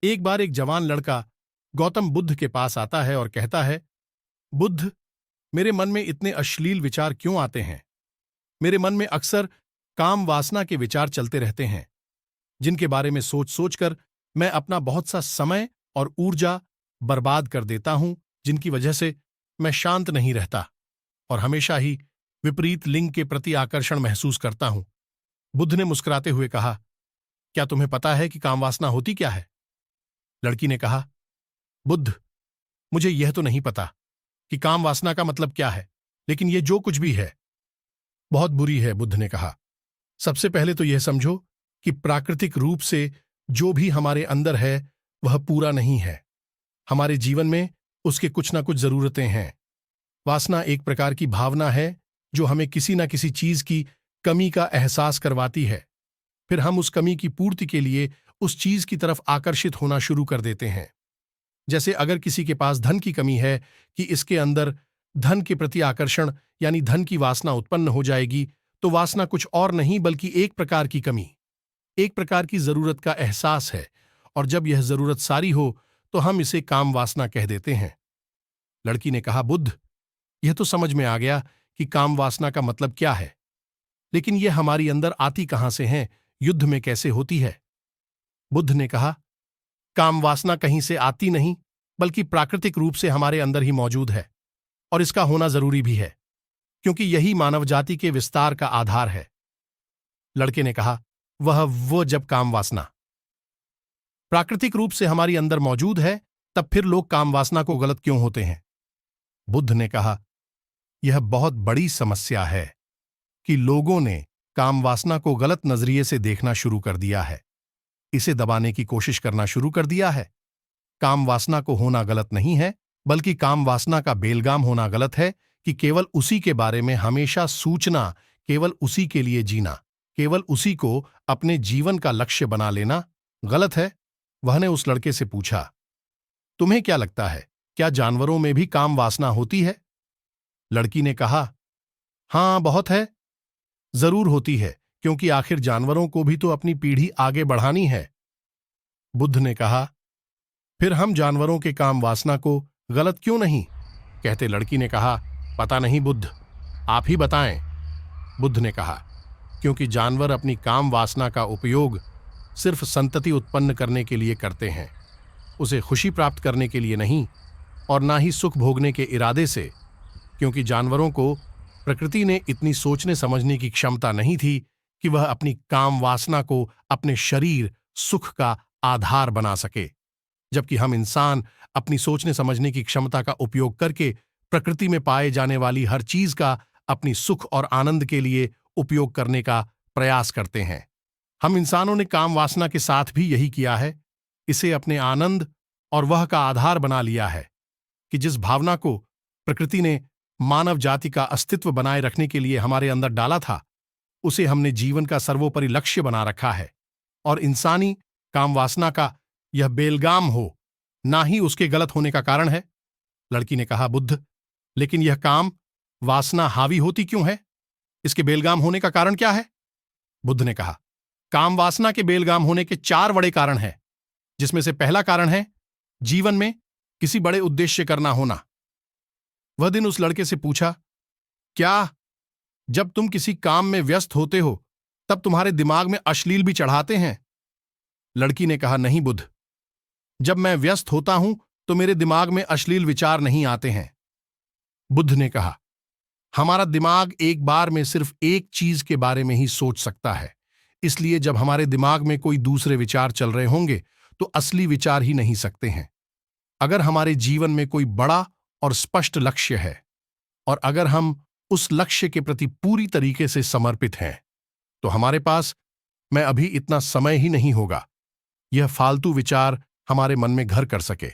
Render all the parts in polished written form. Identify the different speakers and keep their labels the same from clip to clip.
Speaker 1: एक बार एक जवान लड़का गौतम बुद्ध के पास आता है और कहता है, बुद्ध, मेरे मन में इतने अश्लील विचार क्यों आते हैं? मेरे मन में अक्सर काम वासना के विचार चलते रहते हैं, जिनके बारे में सोच सोचकर मैं अपना बहुत सा समय और ऊर्जा बर्बाद कर देता हूं, जिनकी वजह से मैं शांत नहीं रहता और हमेशा ही विपरीत लिंग के प्रति आकर्षण महसूस करता हूं। बुद्ध ने मुस्कुराते हुए कहा, क्या तुम्हें पता है कि काम वासना होती क्या है? लड़की ने कहा, बुद्ध, मुझे यह तो नहीं पता कि काम वासना का मतलब क्या है, लेकिन यह जो कुछ भी है बहुत बुरी है। बुद्ध ने कहा, सबसे पहले तो यह समझो कि प्राकृतिक रूप से जो भी हमारे अंदर है वह पूरा नहीं है। हमारे जीवन में उसके कुछ ना कुछ जरूरतें हैं। वासना एक प्रकार की भावना है जो हमें किसी ना किसी चीज की कमी का एहसास करवाती है। फिर हम उस कमी की पूर्ति के लिए उस चीज की तरफ आकर्षित होना शुरू कर देते हैं। जैसे अगर किसी के पास धन की कमी है कि इसके अंदर धन के प्रति आकर्षण यानी धन की वासना उत्पन्न हो जाएगी, तो वासना कुछ और नहीं बल्कि एक प्रकार की कमी, एक प्रकार की जरूरत का एहसास है, और जब यह जरूरत सारी हो तो हम इसे काम वासना कह देते हैं। लड़की ने कहा, बुद्ध, यह तो समझ में आ गया कि काम वासना का मतलब क्या है, लेकिन यह हमारी अंदर आती कहां से है, युद्ध में कैसे होती है? बुद्ध ने कहा, काम वासना कहीं से आती नहीं बल्कि प्राकृतिक रूप से हमारे अंदर ही मौजूद है, और इसका होना जरूरी भी है, क्योंकि यही मानव जाति के विस्तार का आधार है। लड़के ने कहा, वो जब काम वासना प्राकृतिक रूप से हमारी अंदर मौजूद है, तब फिर लोग काम वासना को गलत क्यों होते हैं? बुद्ध ने कहा, यह बहुत बड़ी समस्या है कि लोगों ने काम वासना को गलत नजरिए से देखना शुरू कर दिया है, इसे दबाने की कोशिश करना शुरू कर दिया है। काम वासना को होना गलत नहीं है, बल्कि काम वासना का बेलगाम होना गलत है कि केवल उसी के बारे में हमेशा सोचना, केवल उसी के लिए जीना, केवल उसी को अपने जीवन का लक्ष्य बना लेना गलत है। वह ने उस लड़के से पूछा, तुम्हें क्या लगता है, क्या जानवरों में भी काम वासना होती है? लड़की ने कहा, हां, बहुत है, जरूर होती है, क्योंकि आखिर जानवरों को भी तो अपनी पीढ़ी आगे बढ़ानी है। बुद्ध ने कहा, फिर हम जानवरों के काम वासना को गलत क्यों नहीं कहते? लड़की ने कहा, पता नहीं बुद्ध, आप ही बताएं। बुद्ध ने कहा, क्योंकि जानवर अपनी काम वासना का उपयोग सिर्फ संतति उत्पन्न करने के लिए करते हैं, उसे खुशी प्राप्त करने के लिए नहीं, और ना ही सुख भोगने के इरादे से, क्योंकि जानवरों को प्रकृति ने इतनी सोचने समझने की क्षमता नहीं थी कि वह अपनी काम वासना को अपने शरीर सुख का आधार बना सके, जबकि हम इंसान अपनी सोचने समझने की क्षमता का उपयोग करके प्रकृति में पाए जाने वाली हर चीज का अपनी सुख और आनंद के लिए उपयोग करने का प्रयास करते हैं। हम इंसानों ने काम वासना के साथ भी यही किया है, इसे अपने आनंद और वह का आधार बना लिया है कि जिस भावना को प्रकृति ने मानव जाति का अस्तित्व बनाए रखने के लिए हमारे अंदर डाला था, उसे हमने जीवन का सर्वोपरि लक्ष्य बना रखा है, और इंसानी काम वासना का यह बेलगाम हो ना ही उसके गलत होने का कारण है। लड़की ने कहा, बुद्ध, लेकिन यह काम वासना हावी होती क्यों है? इसके बेलगाम होने का कारण क्या है? बुद्ध ने कहा, काम वासना के बेलगाम होने के 4 बड़े कारण हैं, जिसमें से पहला कारण है जीवन में किसी बड़े उद्देश्य करना होना। वह दिन उस लड़के से पूछा, क्या जब तुम किसी काम में व्यस्त होते हो तब तुम्हारे दिमाग में अश्लील भी चढ़ाते हैं? लड़की ने कहा, नहीं बुद्ध, जब मैं व्यस्त होता हूं तो मेरे दिमाग में अश्लील विचार नहीं आते हैं। बुद्ध ने कहा, हमारा दिमाग एक बार में सिर्फ एक चीज के बारे में ही सोच सकता है, इसलिए जब हमारे दिमाग में कोई दूसरे विचार चल रहे होंगे तो असली विचार ही नहीं सकते हैं। अगर हमारे जीवन में कोई बड़ा और स्पष्ट लक्ष्य है, और अगर हम उस लक्ष्य के प्रति पूरी तरीके से समर्पित हैं, तो हमारे पास मैं अभी इतना समय ही नहीं होगा यह फालतू विचार हमारे मन में घर कर सके।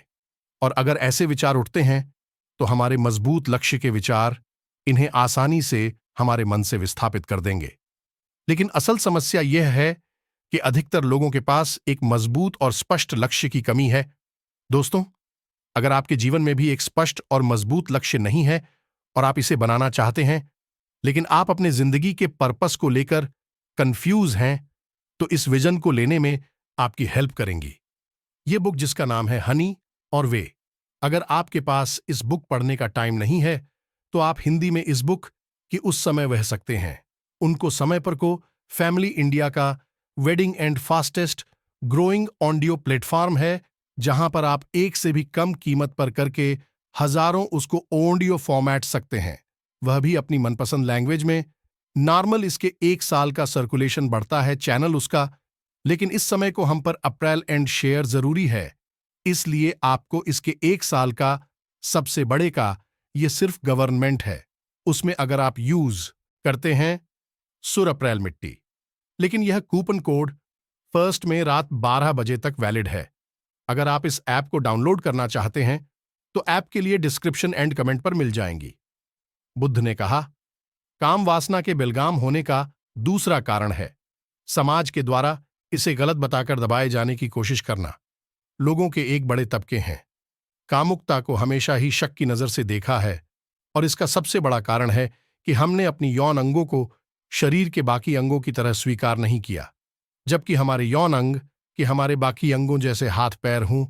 Speaker 1: और अगर ऐसे विचार उठते हैं तो हमारे मजबूत लक्ष्य के विचार इन्हें आसानी से हमारे मन से विस्थापित कर देंगे। लेकिन असल समस्या यह है कि अधिकतर लोगों के पास एक मजबूत और स्पष्ट लक्ष्य की कमी है। दोस्तों, अगर आपके जीवन में भी एक स्पष्ट और मजबूत लक्ष्य नहीं है और आप इसे बनाना चाहते हैं, लेकिन आप अपने जिंदगी के पर्पस को लेकर कंफ्यूज हैं, तो इस विजन को लेने में आपकी हेल्प करेंगी। ये बुक जिसका नाम है हनी और वे। अगर आपके पास इस बुक पढ़ने का टाइम नहीं है तो आप हिंदी में इस बुक की उस समय वह सकते हैं। उनको समय पर को फैमिली इंडिया का wedding and fastest growing audio platform है, जहां पर आप एक से भी कम कीमत पर करके हजारों उसको ऑडियो फॉर्मेट सकते हैं, वह भी अपनी मनपसंद लैंग्वेज में। नॉर्मल इसके 1 साल का सर्कुलेशन बढ़ता है चैनल उसका, लेकिन इस समय को हम पर अप्रैल एंड शेयर जरूरी है, इसलिए आपको इसके 1 साल का सबसे बड़े का ये सिर्फ गवर्नमेंट है। उसमें अगर आप यूज करते हैं सुर अप्रैल मिट्टी, लेकिन यह कूपन कोड फर्स्ट में रात 12 बजे तक वैलिड है। अगर आप इस ऐप को डाउनलोड करना चाहते हैं तो ऐप के लिए डिस्क्रिप्शन एंड कमेंट पर मिल जाएंगी। बुद्ध ने कहा, काम वासना के बेलगाम होने का दूसरा कारण है समाज के द्वारा इसे गलत बताकर दबाए जाने की कोशिश करना। लोगों के एक बड़े तबके हैं कामुकता को हमेशा ही शक की नजर से देखा है, और इसका सबसे बड़ा कारण है कि हमने अपनी यौन अंगों को शरीर के बाकी अंगों की तरह स्वीकार नहीं किया, जबकि हमारे यौन अंग कि हमारे बाकी अंगों जैसे हाथ पैर हों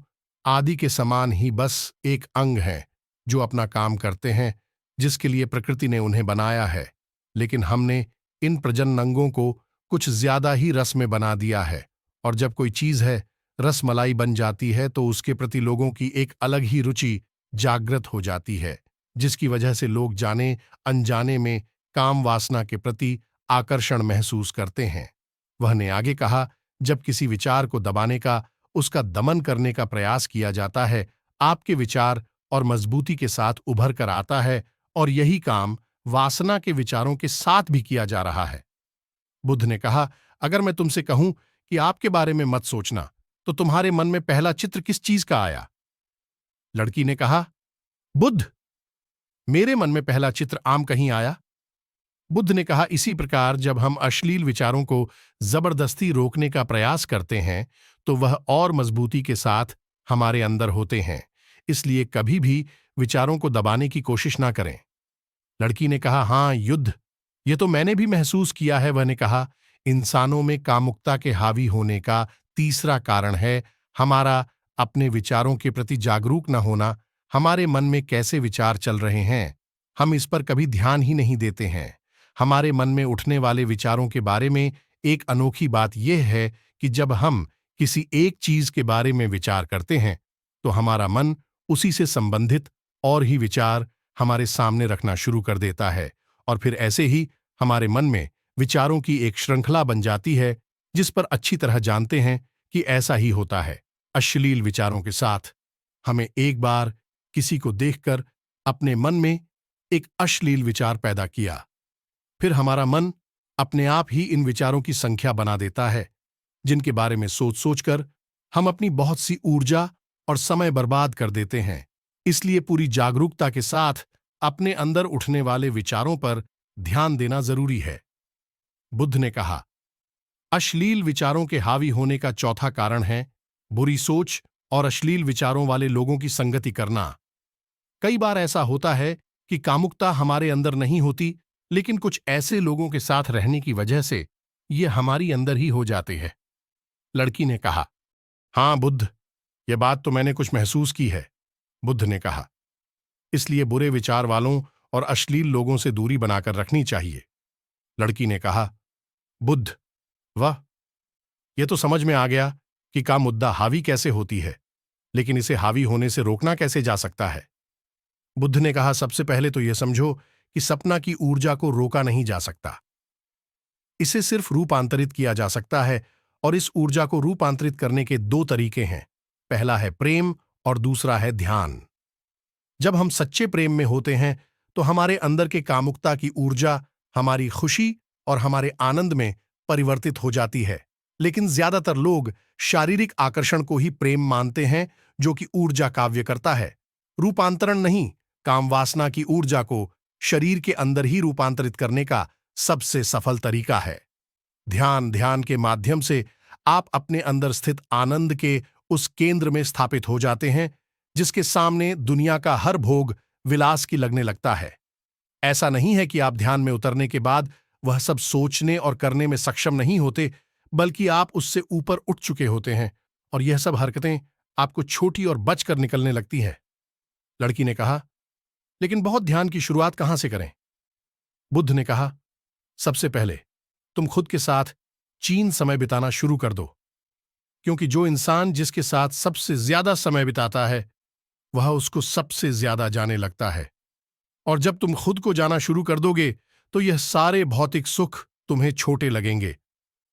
Speaker 1: आदि के समान ही बस एक अंग हैं जो अपना काम करते हैं, जिसके लिए प्रकृति ने उन्हें बनाया है। लेकिन हमने इन प्रजनन अंगों को कुछ ज्यादा ही रस में बना दिया है, और जब कोई चीज है रस मलाई बन जाती है तो उसके प्रति लोगों की एक अलग ही रुचि जागृत हो जाती है, जिसकी वजह से लोग जाने अनजाने में काम वासना के प्रति आकर्षण महसूस करते हैं। वह ने आगे कहा, जब किसी विचार को दबाने का उसका दमन करने का प्रयास किया जाता है, आपके विचार और मजबूती के साथ उभर कर आता है, और यही काम वासना के विचारों के साथ भी किया जा रहा है। बुद्ध ने कहा, अगर मैं तुमसे कहूं कि आपके बारे में मत सोचना तो तुम्हारे मन में पहला चित्र किस चीज का आया? लड़की ने कहा, बुद्ध, मेरे मन में पहला चित्र आम कहीं आया। बुद्ध ने कहा, इसी प्रकार जब हम अश्लील विचारों को जबरदस्ती रोकने का प्रयास करते हैं तो वह और मजबूती के साथ हमारे अंदर होते हैं, इसलिए कभी भी विचारों को दबाने की कोशिश ना करें। लड़की ने कहा, हां युद्ध, ये तो मैंने भी महसूस किया है। वह ने कहा, इंसानों में कामुकता के हावी होने का तीसरा कारण है हमारा अपने विचारों के प्रति जागरूक न होना। हमारे मन में कैसे विचार चल रहे हैं हम इस पर कभी ध्यान ही नहीं देते हैं। हमारे मन में उठने वाले विचारों के बारे में एक अनोखी बात यह है कि जब हम किसी एक चीज के बारे में विचार करते हैं तो हमारा मन उसी से संबंधित और ही विचार हमारे सामने रखना शुरू कर देता है, और फिर ऐसे ही हमारे मन में विचारों की एक श्रृंखला बन जाती है, जिस पर अच्छी तरह जानते हैं कि ऐसा ही होता है। अश्लील विचारों के साथ हमें एक बार किसी को देखकर अपने मन में एक अश्लील विचार पैदा किया, फिर हमारा मन अपने आप ही इन विचारों की संख्या बना देता है, जिनके बारे में सोच सोचकर हम अपनी बहुत सी ऊर्जा और समय बर्बाद कर देते हैं। इसलिए पूरी जागरूकता के साथ अपने अंदर उठने वाले विचारों पर ध्यान देना जरूरी है। बुद्ध ने कहा, अश्लील विचारों के हावी होने का चौथा कारण है बुरी सोच और अश्लील विचारों वाले लोगों की संगति करना। कई बार ऐसा होता है कि कामुकता हमारे अंदर नहीं होती, लेकिन कुछ ऐसे लोगों के साथ रहने की वजह से ये हमारी अंदर ही हो जाते हैं। लड़की ने कहा, हां बुद्ध, यह बात तो मैंने कुछ महसूस की है। बुद्ध ने कहा, इसलिए बुरे विचार वालों और अश्लील लोगों से दूरी बनाकर रखनी चाहिए। लड़की ने कहा, बुद्ध, वाह, यह तो समझ में आ गया कि का मुद्दा हावी कैसे होती है, लेकिन इसे हावी होने से रोकना कैसे जा सकता है? बुद्ध ने कहा, सबसे पहले तो यह समझो कि सपना की ऊर्जा को रोका नहीं जा सकता, इसे सिर्फ रूपांतरित किया जा सकता है, और इस ऊर्जा को रूपांतरित करने के 2 तरीके हैं। पहला है प्रेम और दूसरा है ध्यान। जब हम सच्चे प्रेम में होते हैं तो हमारे अंदर के कामुकता की ऊर्जा हमारी खुशी और हमारे आनंद में परिवर्तित हो जाती है। लेकिन ज्यादातर लोग शारीरिक आकर्षण को ही प्रेम मानते हैं, जो कि ऊर्जा काव्य करता है, रूपांतरण नहीं। काम वासना की ऊर्जा को शरीर के अंदर ही रूपांतरित करने का सबसे सफल तरीका है ध्यान के माध्यम से आप अपने अंदर स्थित आनंद के उस केंद्र में स्थापित हो जाते हैं, जिसके सामने दुनिया का हर भोग विलास की लगने लगता है। ऐसा नहीं है कि आप ध्यान में उतरने के बाद वह सब सोचने और करने में सक्षम नहीं होते, बल्कि आप उससे ऊपर उठ चुके होते हैं, और यह सब हरकतें आपको छोटी और बचकर निकलने लगती है। लड़की ने कहा, लेकिन बहुत ध्यान की शुरुआत कहां से करें? बुद्ध ने कहा, सबसे पहले तुम खुद के साथ चीन समय बिताना शुरू कर दो, क्योंकि जो इंसान जिसके साथ सबसे ज्यादा समय बिताता है वह उसको सबसे ज्यादा जाने लगता है। और जब तुम खुद को जाना शुरू कर दोगे तो यह सारे भौतिक सुख तुम्हें छोटे लगेंगे।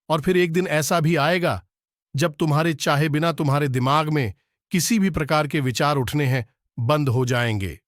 Speaker 1: और फिर एक दिन ऐसा भी आएगा जब तुम्हारे चाहे बिना तुम्हारे दिमाग में किसी भी प्रकार के विचार उठने हैं बंद हो जाएंगे।